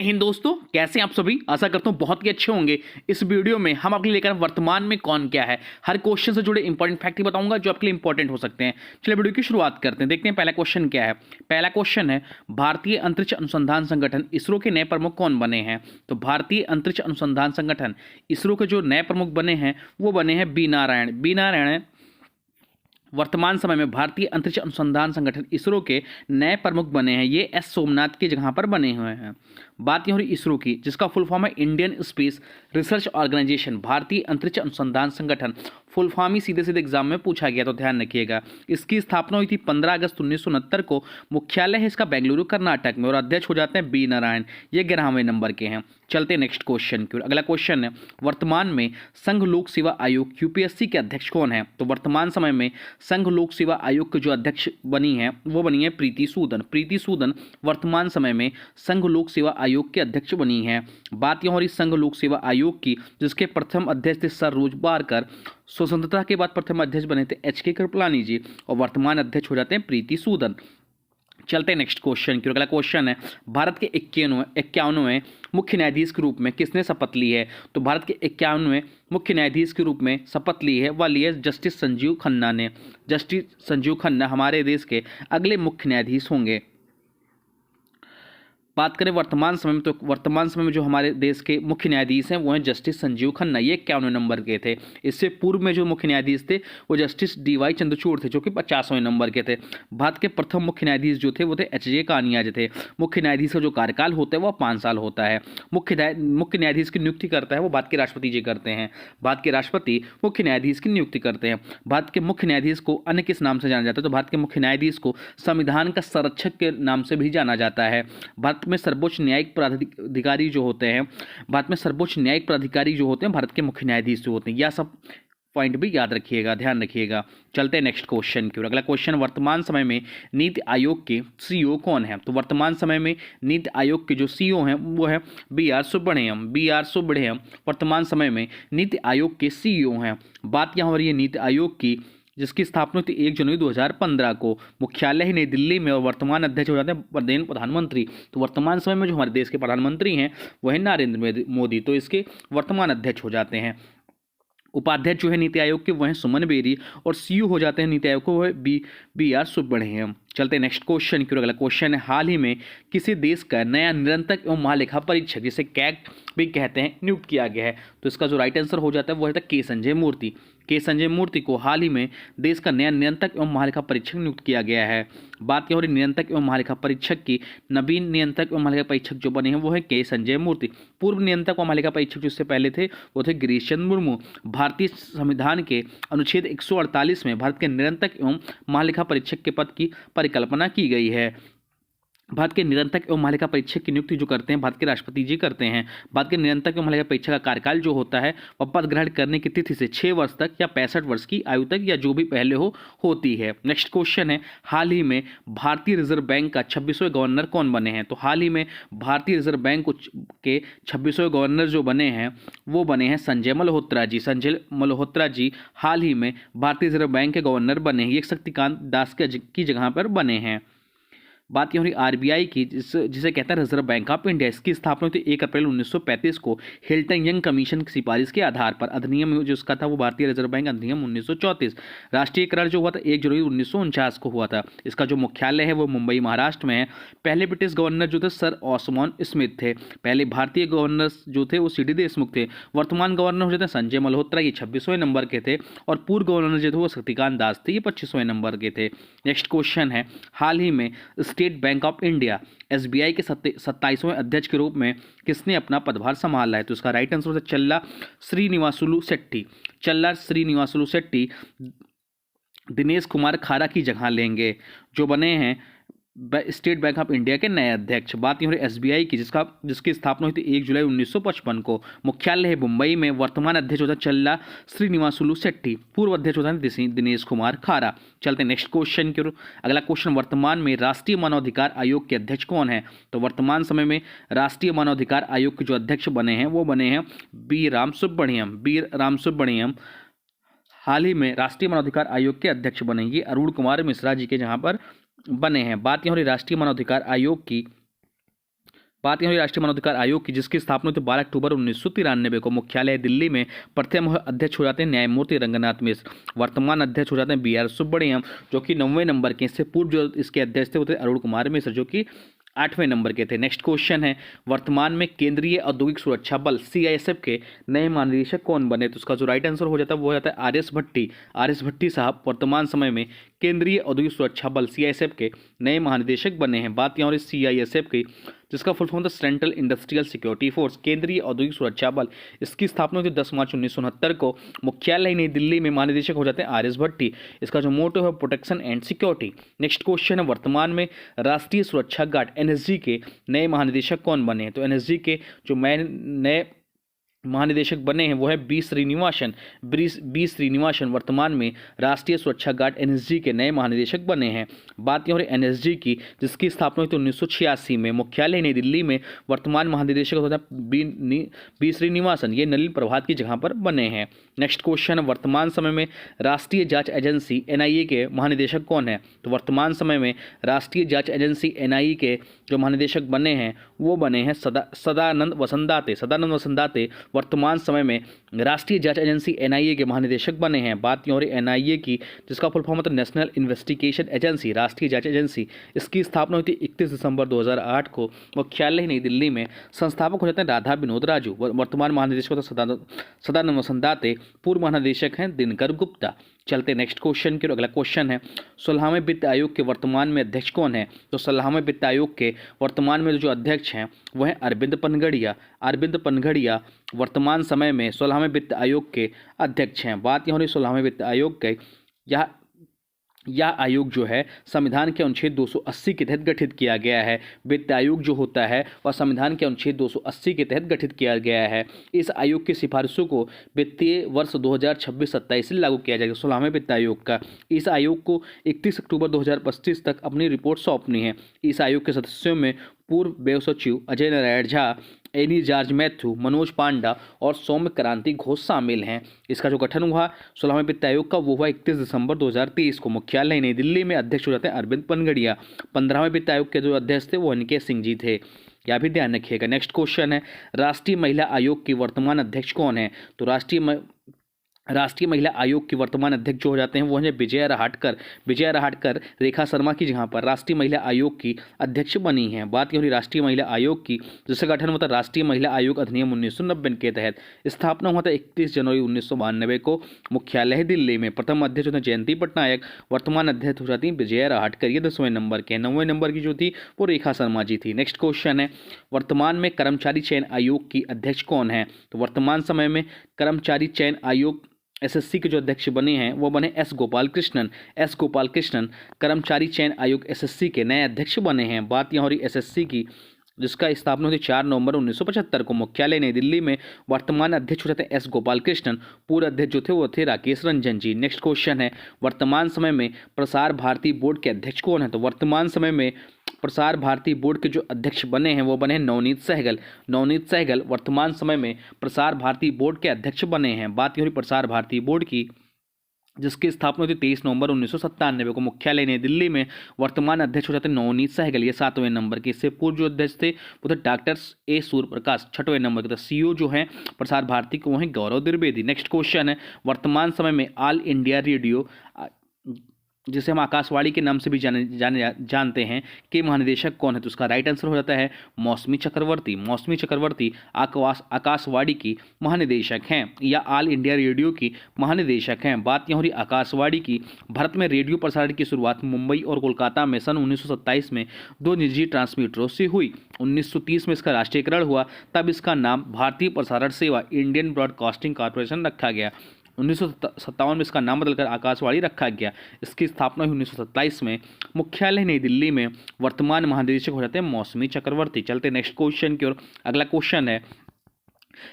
हिंद दोस्तों, कैसे हैं आप सभी। आशा करता हूं बहुत ही अच्छे होंगे। इस वीडियो में हम आपके लिए लेकर वर्तमान में कौन क्या है, हर क्वेश्चन से जुड़े इंपॉर्टेंट फैक्ट बताऊंगा जो आपके लिए इंपॉर्टेंट हो सकते हैं। चलिए वीडियो की शुरुआत करते हैं। देखते हैं पहला क्वेश्चन क्या है। पहला क्वेश्चन है, भारतीय अंतरिक्ष अनुसंधान संगठन इसरो के नए प्रमुख कौन बने हैं। तो भारतीय अंतरिक्ष अनुसंधान संगठन इसरो के जो नए प्रमुख बने हैं वो बने हैं बी नारायण। बी नारायण वर्तमान समय में भारतीय अंतरिक्ष अनुसंधान संगठन इसरो के नए प्रमुख बने हैं। ये एस सोमनाथ की जगह पर बने हुए हैं। बात यहाँ हो रही इसरो की, जिसका फुल फॉर्म है इंडियन स्पेस रिसर्च ऑर्गेनाइजेशन। भारतीय अंतरिक्ष अनुसंधान संगठन फुल फॉर्म ही सीधे सीधे एग्जाम में पूछा गया, तो ध्यान रखिएगा। इसकी स्थापना हुई थी 15 अगस्त 1969 को। मुख्यालय है इसका बेंगलुरु कर्नाटक में और अध्यक्ष हो जाते हैं बी नारायण। ये 11वें नंबर के हैं। चलते नेक्स्ट क्वेश्चन की ओर। अगला क्वेश्चन है, वर्तमान में संघ लोक सेवा आयोग यूपीएससी के अध्यक्ष कौन है। तो वर्तमान समय में संघ लोक सेवा आयोग के जो अध्यक्ष बनी है वो बनी है प्रीति सूदन। प्रीति सूदन वर्तमान समय में संघ लोक सेवा आयोग के अध्यक्ष बनी है। बात यहाँ हो रही संघ लोक सेवा आयोग की, जिसके प्रथम अध्यक्ष थे सर रोजबारकर। स्वतंत्रता के बाद प्रथम अध्यक्ष बने थे एच.के. कृपलानी जी और वर्तमान अध्यक्ष हो जाते हैं प्रीति सूदन। चलते हैं नेक्स्ट क्वेश्चन की। अगला क्वेश्चन है, भारत के 51वें मुख्य न्यायाधीश के रूप में किसने शपथ ली है। तो भारत के 51वें मुख्य न्यायाधीश के रूप में शपथ ली है वाली है जस्टिस संजीव खन्ना ने। जस्टिस संजीव खन्ना हमारे देश के अगले मुख्य न्यायाधीश होंगे। बात करें वर्तमान समय में, तो वर्तमान समय में जो हमारे देश के मुख्य न्यायाधीश हैं वो हैं जस्टिस संजीव खन्ना। ये 51वें नंबर के थे। इससे पूर्व में जो मुख्य न्यायाधीश थे वो जस्टिस डी.वाई. चंद्रचूड़ थे, जो कि 50वें नंबर के थे। भारत के प्रथम मुख्य न्यायाधीश जो थे वो थे एच.जे. कानियाज थे। मुख्य न्यायाधीश का जो कार्यकाल होता है वो 5 साल होता है। मुख्य न्यायाधीश की नियुक्ति करता है वो भारत के राष्ट्रपति जी करते हैं। भारत के राष्ट्रपति मुख्य न्यायाधीश की नियुक्ति करते हैं। भारत के मुख्य न्यायाधीश को अन्य किस नाम से जाना जाता है। तो भारत के मुख्य न्यायाधीश को संविधान का संरक्षक के नाम से भी जाना जाता है। भारत में सर्वोच्च न्यायिक प्राधिकारी जो होते हैं, भारत में सर्वोच्च न्यायिक प्राधिकारी जो होते हैं भारत के मुख्य न्यायाधीश जो होते हैं। यह सब पॉइंट भी याद रखिएगा, ध्यान रखिएगा। चलते हैं नेक्स्ट क्वेश्चन की ओर। अगला क्वेश्चन, वर्तमान समय में नीति आयोग के सीईओ कौन है। तो वर्तमान समय में नीति आयोग के जो सीईओ हैं वो है बी.आर. सुब्रमण्यम। बी.आर. सुब्रमण्यम वर्तमान समय में नीति आयोग के सीईओ हैं। बात यहाँ हो रही है नीति आयोग की, जिसकी स्थापना हुई 1 जनवरी 2015 को। मुख्यालय है नई दिल्ली में और वर्तमान अध्यक्ष हो जाते हैं प्रधानमंत्री। तो वर्तमान समय में जो हमारे देश के प्रधानमंत्री हैं वह है नरेंद्र मोदी, तो इसके वर्तमान अध्यक्ष हो जाते हैं। उपाध्यक्ष जो है नीति आयोग के वो हैं सुमन बेरी और सीईओ हो जाते हैं नीति आयोग को वो है बी.आर. सुब्रमण्यम। चलते हैं नेक्स्ट क्वेश्चन की ओर। अगला क्वेश्चन है, हाल ही में किसी देश का नया निरंतर एवं महालेखा परीक्षक, जिसे कैग भी कहते हैं, नियुक्त किया गया है। तो इसका जो राइट आंसर हो जाता है वो है के संजय मूर्ति। के संजय मूर्ति को हाल ही में देश का नया नियंत्रक एवं महालेखा परीक्षक नियुक्त किया गया है। बात क्या हो रही नियंत्रक एवं महालेखा परीक्षक की, नवीन नियंत्रक एवं महालेखा परीक्षक जो बने हैं वो है के संजय मूर्ति। पूर्व नियंत्रक एवं महालेखा परीक्षक जो इससे पहले थे वो थे गिरीश चंद्र मुर्मू। भारतीय संविधान के अनुच्छेद 148 में भारत के नियंत्रक एवं महालेखा परीक्षक के पद की परिकल्पना की गई है। भारत के निरंतक एवं महालेखा परीक्षक की नियुक्ति जो करते हैं भारत के राष्ट्रपति जी करते हैं। भारत के निरंतक एवं महालेखा परीक्षक का कार्यकाल जो होता है वह पद ग्रहण करने की तिथि से 6 वर्ष तक या 65 वर्ष की आयु तक या जो भी पहले होती है। नेक्स्ट क्वेश्चन है, हाल ही में भारतीय रिजर्व बैंक का 26वें गवर्नर कौन बने हैं। तो हाल ही में भारतीय रिजर्व बैंक के 26वें गवर्नर जो बने हैं वो बने हैं संजय मल्होत्रा जी। संजय मल्होत्रा जी हाल ही में भारतीय रिजर्व बैंक के गवर्नर बने हैं। ये शक्तिकांत दास की जगह पर बने हैं। बात ये हो रही आरबीआई की, जिसे कहता है रिजर्व बैंक ऑफ इंडिया। इसकी स्थापना हुई थी 1 अप्रैल 1935 को हिल्टन यंग कमीशन की सिफारिश के आधार पर। अधिनियम जो इसका था वो भारतीय रिजर्व बैंक अधिनियम 1934। राष्ट्रीयकरण जो हुआ था 1 जनवरी 1949 को हुआ था। इसका जो मुख्यालय है वो मुंबई महाराष्ट्र में है। पहले ब्रिटिश गवर्नर जो थे सर ऑसमॉन स्मिथ थे। पहले भारतीय गवर्नर जो थे वो सी.डी. देशमुख थे। वर्तमान गवर्नर हो जाते हैं संजय मल्होत्रा, ये 26वें नंबर के थे और पूर्व गवर्नर जो थे वो शक्तिकांत दास थे, ये 25वें नंबर के थे। नेक्स्ट क्वेश्चन है, हाल ही में state bank of India SBI के 27वें अध्यक्ष के रूप में किसने अपना पदभार संभाला है। तो इसका राइट आंसर है चल्ला श्रीनिवासुलु शेट्टी। चल्ला श्रीनिवासुलु शेट्टी दिनेश कुमार खारा की जगह लेंगे, जो बने हैं स्टेट बैंक ऑफ इंडिया के नए अध्यक्ष। बात यहाँ एसबीआई की, जिसकी स्थापना हुई थी 1 जुलाई 1955 को। मुख्यालय है मुंबई में। वर्तमान अध्यक्ष होता है चल्ला श्रीनिवासुलु शेट्टी। पूर्व अध्यक्ष होता है दिनेश कुमार खारा। चलते नेक्स्ट क्वेश्चन की ओर। अगला क्वेश्चन, वर्तमान में राष्ट्रीय मानवाधिकार आयोग के अध्यक्ष कौन है। तो वर्तमान समय में राष्ट्रीय मानवाधिकार आयोग के जो अध्यक्ष बने हैं वो बने हैं बी. राम सुब्रमण्यम। बी. राम सुब्रमण्यम हाल ही में राष्ट्रीय मानवाधिकार आयोग के अध्यक्ष बने। ये अरुण कुमार मिश्रा जी के जहाँ पर बने हैं। बात यहाँ राष्ट्रीय मानवाधिकार आयोग की, बात यहाँ हुई राष्ट्रीय मानवाधिकार आयोग की, जिसकी स्थापना हुई थी 12 अक्टूबर 1993 को। मुख्यालय दिल्ली में। प्रथम अध्यक्ष हो जाते हैं न्यायमूर्ति रंगनाथ मिश्र। वर्तमान अध्यक्ष हो जाते हैं BR सुब्रमण्यम, जो कि 9वें नंबर के। इससे पूर्व जो इसके अध्यक्ष थे वो थे अरुण कुमार मिश्र, जो कि 8वें नंबर के थे। नेक्स्ट क्वेश्चन है, वर्तमान में केंद्रीय औद्योगिक सुरक्षा बल CISF के नए महानिदेशक कौन बने? तो उसका जो राइट आंसर हो जाता है वो हो जाता है RS भट्टी। RS भट्टी साहब वर्तमान समय में केंद्रीय औद्योगिक सुरक्षा बल CISF के नए महानिदेशक बने हैं। बात यहाँ हो रही CISF की, जिसका फुल फॉर्म था सेंट्रल इंडस्ट्रियल सिक्योरिटी फोर्स, केंद्रीय औद्योगिक सुरक्षा बल। इसकी स्थापना हुई 10 मार्च 1969 को। मुख्यालय नई दिल्ली में। महानिदेशक हो जाते हैं RS भट्टी। इसका जो मोटो है protection and security. Next question है, वर्तमान में राष्ट्रीय सुरक्षा गार्ड NSG के नए महानिदेशक कौन बने हैं? तो NSG के जो नए महानिदेशक बने हैं वो है B श्रीनिवासन वर्तमान में राष्ट्रीय सुरक्षा गार्ड NSG के नए महानिदेशक बने हैं। बात यहाँ NSG की, जिसकी स्थापना हुई थी 1986 में। मुख्यालय नई दिल्ली में। वर्तमान महानिदेशक होता है B श्रीनिवासन, ये नलिन प्रभात की जगह पर बने हैं। नेक्स्ट क्वेश्चन है, वर्तमान समय में राष्ट्रीय जांच एजेंसी NIA के महानिदेशक कौन है? तो वर्तमान समय में राष्ट्रीय जांच एजेंसी NIA के जो महानिदेशक बने हैं वो बने हैं सदानंद वसंदाते वर्तमान समय में राष्ट्रीय जांच एजेंसी NIA के महानिदेशक बने हैं। बात यहाँ हो रही NIA की, जिसका फुल फॉर्म होता है नेशनल इन्वेस्टिगेशन एजेंसी, राष्ट्रीय जांच एजेंसी। इसकी स्थापना हुई थी 31 दिसंबर 2008 को। मुख्यालय नई दिल्ली में। संस्थापक हो जाते हैं राधा विनोद राजू। वर्तमान महानिदेशक होता है सदानंद वसंदाते। पूर्व महानिदेशक हैं दिनकर गुप्ता। चलते नेक्स्ट क्वेश्चन की। अगला क्वेश्चन है, 16वें वित्त आयोग के वर्तमान में अध्यक्ष कौन है? तो 16वें वित्त आयोग के वर्तमान में जो अध्यक्ष हैं वो हैं अरविंद पनघड़िया वर्तमान समय में 16वें वित्त आयोग के अध्यक्ष हैं। बात यहाँ हो रही 16वें वित्त आयोग के। यह आयोग जो है संविधान के अनुच्छेद 280 के तहत गठित किया गया है। वित्त आयोग जो होता है वह संविधान के अनुच्छेद 280 के तहत गठित किया गया है। इस आयोग की सिफारिशों को वित्तीय वर्ष 2026-27 से लागू किया जाएगा। 16वें वित्त आयोग का। इस आयोग को 31 अक्टूबर 2025 तक अपनी रिपोर्ट सौंपनी है। इस आयोग के सदस्यों में पूर्व व्यय सचिव अजय नारायण झा, एनी जॉर्ज मैथ्यू, मनोज पांडा और सौम्य क्रांति घोष शामिल हैं। इसका जो गठन हुआ 16वें वित्त आयोग का वो हुआ 31 दिसंबर 2023 को। मुख्यालय नई दिल्ली में। अध्यक्ष हो जाते हैं अरविंद पनघड़िया। 15वें वित्त आयोग के जो अध्यक्ष थे वो NK सिंह जी थे। यह भी ध्यान रखिएगा। नेक्स्ट क्वेश्चन है, राष्ट्रीय महिला आयोग की वर्तमान अध्यक्ष कौन है? तो राष्ट्रीय महिला आयोग की वर्तमान अध्यक्ष जो हो जाते हैं वो है विजया रहाटकर रेखा शर्मा की जगह पर राष्ट्रीय महिला आयोग की अध्यक्ष बनी हैं। बात हो रही राष्ट्रीय महिला आयोग की, जिसका गठन हुआ था राष्ट्रीय महिला आयोग अधिनियम 1990 के तहत। स्थापना हुआ था 31 जनवरी 1992 को। मुख्यालय दिल्ली में। प्रथम अध्यक्ष होते हैं जयंती पटनायक। वर्तमान अध्यक्ष हो जाती हैं विजया रहाटकर, ये 10वें नंबर के। 9वें नंबर की जो थी वो रेखा शर्मा जी थी। नेक्स्ट क्वेश्चन है, वर्तमान में कर्मचारी चयन आयोग की अध्यक्ष कौन है? तो वर्तमान समय में कर्मचारी चयन आयोग SSC के जो अध्यक्ष बने हैं वो बने S गोपाल कृष्णन कर्मचारी चयन आयोग SSC के नए अध्यक्ष बने हैं। बात यहाँ हो रही SSC की, जिसका स्थापना हुई 4 नवंबर 1975 को। मुख्यालय नई दिल्ली में। वर्तमान अध्यक्ष हो जाते हैं S गोपाल कृष्णन। पूर्व अध्यक्ष जो थे वो थे राकेश रंजन जी। नेक्स्ट क्वेश्चन है, वर्तमान समय में प्रसार भारती बोर्ड के अध्यक्ष कौन है? तो वर्तमान समय में प्रसार भारती बोर्ड के जो अध्यक्ष बने हैं वो बने हैं नवनीत सहगल वर्तमान समय में प्रसार भारती बोर्ड के अध्यक्ष बने हैं। बात हो रही प्रसार भारती बोर्ड की, जिसकी स्थापना हुई 23 नवंबर 1997 को। मुख्यालय नई दिल्ली में। वर्तमान अध्यक्ष हो जाते हैं नवनीत सहगल, ये 7वें नंबर के। इससे पूर्व जो अध्यक्ष थे वो थे डॉक्टर A सूर्यप्रकाश, 6वें नंबर के। CEO जो हैं प्रसार भारती को वो हैं गौरव द्विवेदी। नेक्स्ट क्वेश्चन है, वर्तमान समय में ऑल इंडिया रेडियो, जिसे हम आकाशवाणी के नाम से भी जानते हैं, के महानिदेशक कौन है? तो उसका राइट आंसर हो जाता है मौसमी चक्रवर्ती आकाशवाणी की महानिदेशक हैं या ऑल इंडिया रेडियो की महानिदेशक हैं। बात यहाँ हो रही आकाशवाणी की। भारत में रेडियो प्रसारण की शुरुआत मुंबई और कोलकाता में सन 1927 में 2 निजी ट्रांसमीटरों से हुई। 1930 में इसका राष्ट्रीयकरण हुआ, तब इसका नाम भारतीय प्रसारण सेवा इंडियन ब्रॉडकास्टिंग कॉर्पोरेशन रखा गया। 1957 में इसका नाम बदलकर आकाशवाणी रखा गया। इसकी स्थापना हुई 1927 में। मुख्यालय नई दिल्ली में। वर्तमान महानिदेशक हो जाते हैं मौसमी चक्रवर्ती। चलते नेक्स्ट क्वेश्चन की ओर। अगला क्वेश्चन है,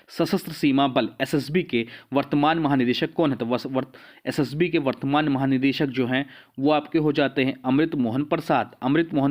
सशस्त्र सीमा बल SSB के वर्तमान महानिदेशक कौन है? तो SSB के वर्तमान महानिदेशक जो हैं वो आपके हो जाते हैं अमृत मोहन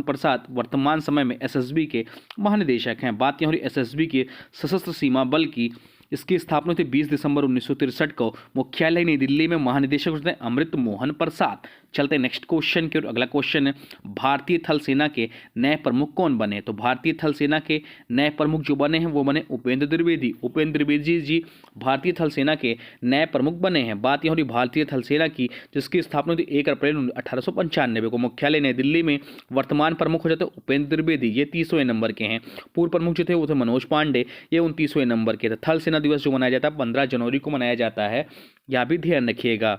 प्रसाद वर्तमान समय में SSB के महानिदेशक हैं। बात यहाँ हो रही SSB के सशस्त्र सीमा बल की। इसकी स्थापना थी 20 दिसंबर 1963 को। मुख्यालय नई दिल्ली में। महानिदेशक होते हैं अमृत मोहन प्रसाद। चलते हैं नेक्स्ट क्वेश्चन की ओर। अगला क्वेश्चन है, भारतीय थल सेना के नए प्रमुख कौन बने? तो भारतीय थल सेना के नए प्रमुख जो बने हैं वो बने उपेंद्र द्विवेदी। उपेंद्र द्विवेदी जी भारतीय थल सेना के नए प्रमुख बने हैं। बात यहाँ हो रही भारतीय थल सेना की, जिसकी स्थापना हुई 1 अप्रैल 1895 को, मुख्यालय नई दिल्ली में। वर्तमान प्रमुख हो जाते हैं उपेंद्र द्विवेदी, ये 30वें नंबर के हैं। पूर्व प्रमुख जो थे वो थे मनोज पांडे, ये 29वें नंबर के थे। थल सेना दिवस जो मनाया जाता है 15 जनवरी को मनाया जाता है, यह भी ध्यान रखिएगा।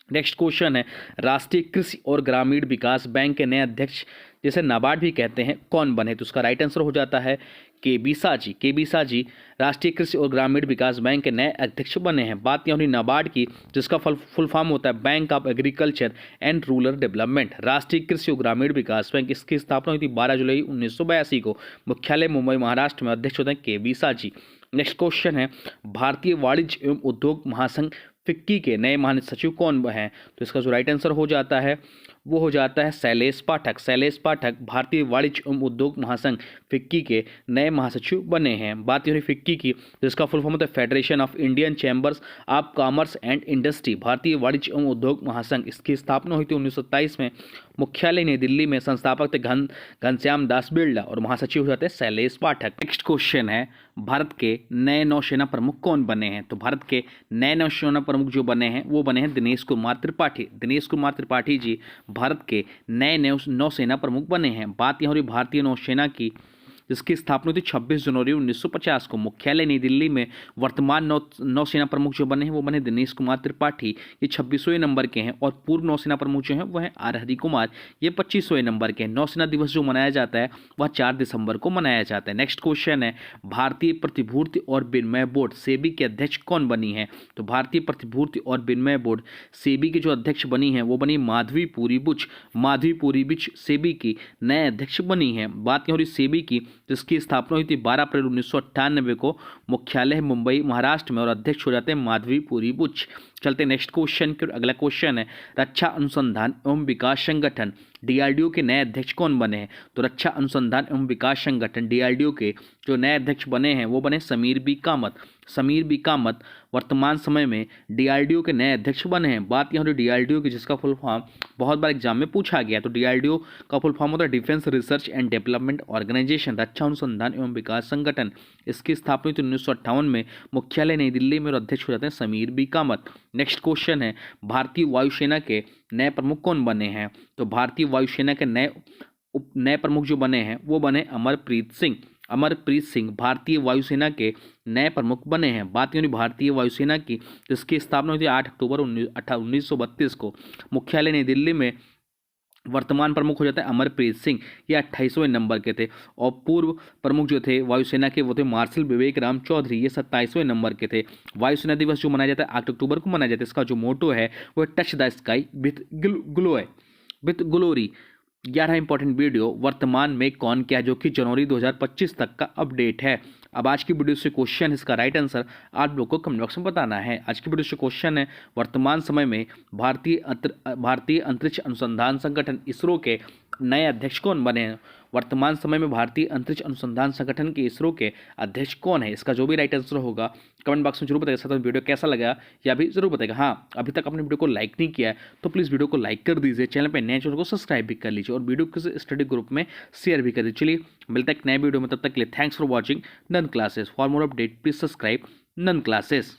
नेक्स्ट क्वेश्चन है, राष्ट्रीय कृषि और ग्रामीण विकास बैंक के नए अध्यक्ष, जिसे नाबार्ड भी कहते हैं, कौन बने? तो उसका राइट आंसर हो जाता है के.बी. साजी। के.बी. साजी राष्ट्रीय कृषि और ग्रामीण विकास बैंक के नए अध्यक्ष बने हैं। बात यहाँ नाबार्ड की, जिसका फुल फॉर्म होता है bank of agriculture and rural development. राष्ट्रीय कृषि और ग्रामीण विकास बैंक, इसकी स्थापना हुई थी 12 जुलाई 1982 को, मुख्यालय मुंबई महाराष्ट्र में। अध्यक्ष होते हैं के.बी. साजी। नेक्स्ट क्वेश्चन है, भारतीय वाणिज्य एवं उद्योग महासंघ फिक्की के नए महासचिव कौन हैं? तो इसका जो राइट आंसर हो जाता है वो हो जाता है शैलेश पाठक। शैलेश पाठक भारतीय वाणिज्य एवं उद्योग महासंघ फिक्की के नए महासचिव बने हैं। बात हो रही फिक्की की, जिसका फुल फॉर्म होता है federation of Indian chambers of commerce and industry. भारतीय वाणिज्य एवं उद्योग महासंघ, इसकी स्थापना हुई थी 1927 में, मुख्यालय नई दिल्ली में। संस्थापक थे घनश्याम दास बिरला और महासचिव हो जाते हैं शैलेश पाठक। नेक्स्ट क्वेश्चन है, भारत के नए नौसेना प्रमुख कौन बने हैं? तो भारत के नए नौसेना प्रमुख जो बने हैं वो बने हैं दिनेश कुमार त्रिपाठी। दिनेश कुमार त्रिपाठी जी भारत के नए नौसेना प्रमुख बने हैं। बात यहाँ हो रही भारतीय नौसेना की, जिसकी स्थापना हुई 26 जनवरी 1950 को, मुख्यालय नई दिल्ली में। वर्तमान नौसेना प्रमुख जो बने हैं वो बने दिनेश कुमार त्रिपाठी, ये 26वें नंबर के हैं। और पूर्व नौसेना प्रमुख जो हैं वह हैं आर हरि कुमार, ये 25वें नंबर के हैं। नौसेना दिवस जो मनाया जाता है वह 4 दिसंबर को मनाया जाता है। नेक्स्ट क्वेश्चन है, भारतीय प्रतिभूति और विनिमय बोर्ड सेबी के अध्यक्ष कौन बनी है? तो भारतीय प्रतिभूति और विनिमय बोर्ड सेबी के जो अध्यक्ष बनी है वो बनी माधवी पुरी बुच। माधवी पुरी बुच सेबी की नए अध्यक्ष बनी है। बात यहाँ हो रही सेबी की, जिसकी स्थापना हुई थी 12 अप्रैल 1998 को, मुख्यालय मुंबई महाराष्ट्र में। और अध्यक्ष हो जाते हैं माधवी पुरी बुच। चलते हैं नेक्स्ट क्वेश्चन की। अगला क्वेश्चन है, रक्षा अनुसंधान एवं विकास संगठन डीआरडीओ के नए अध्यक्ष कौन बने हैं? तो रक्षा अनुसंधान एवं विकास संगठन डीआरडीओ के जो नए अध्यक्ष बने हैं वो बने समीर बी कामत। समीर बी कामत वर्तमान समय में डीआरडीओ के नए अध्यक्ष बने हैं। बात यहाँ डीआरडीओ की, जिसका फुल फॉर्म बहुत बार एग्जाम में पूछा गया। तो डीआरडीओ का फुल फॉर्म होता है defence research and development organisation, रक्षा अनुसंधान एवं विकास संगठन। इसकी स्थापना हुई थी 1958 में, मुख्यालय नई दिल्ली में। और अध्यक्ष हो जाते हैं Sameer B Kamath. Next question है, भारतीय वायुसेना के नए प्रमुख कौन बने हैं? तो भारतीय वायुसेना के नए प्रमुख जो बने हैं वो बने अमरप्रीत सिंह। अमरप्रीत सिंह भारतीय वायुसेना के नए प्रमुख बने हैं। बात नहीं भारतीय वायुसेना की, जिसकी स्थापना हुई थी 8 अक्टूबर 1932 को, मुख्यालय नई दिल्ली में। वर्तमान प्रमुख हो जाता है अमरप्रीत सिंह, ये 28वें नंबर के थे। और पूर्व प्रमुख जो थे वायुसेना के वो थे मार्शल विवेक राम चौधरी, ये 27वें नंबर के थे। वायुसेना दिवस जो मनाया जाता है 8 अक्टूबर को मनाया जाता है। इसका जो मोटो है वो touch the sky with glory. 11 important video वर्तमान में कौन क्या, जो कि जनवरी 2025 तक का अपडेट है। अब आज की वीडियो से क्वेश्चन, इसका राइट आंसर आप लोग को कमेंट बॉक्स में बताना है। आज की वीडियो से क्वेश्चन है, वर्तमान समय में भारतीय अंतरिक्ष अनुसंधान संगठन इसरो के नए अध्यक्ष कौन बने हैं? वर्तमान समय में भारतीय अंतरिक्ष अनुसंधान संगठन के इसरो के अध्यक्ष कौन है? इसका जो भी राइट आंसर होगा कमेंट बॉक्स में जरूर बताइएगा। साथ में वीडियो कैसा लगा या भी जरूर बताइएगा। हाँ, अभी तक आपने वीडियो को लाइक नहीं किया है तो प्लीज़ वीडियो को लाइक कर दीजिए, चैनल पर नए चैनल को सब्सक्राइब भी कर लीजिए और वीडियो को स्टडी ग्रुप में शेयर भी कर दीजिए। चलिए मिलता है एक नए वीडियो में, तब तक के लिए thanks for watching nun classes. For more update please subscribe nun classes.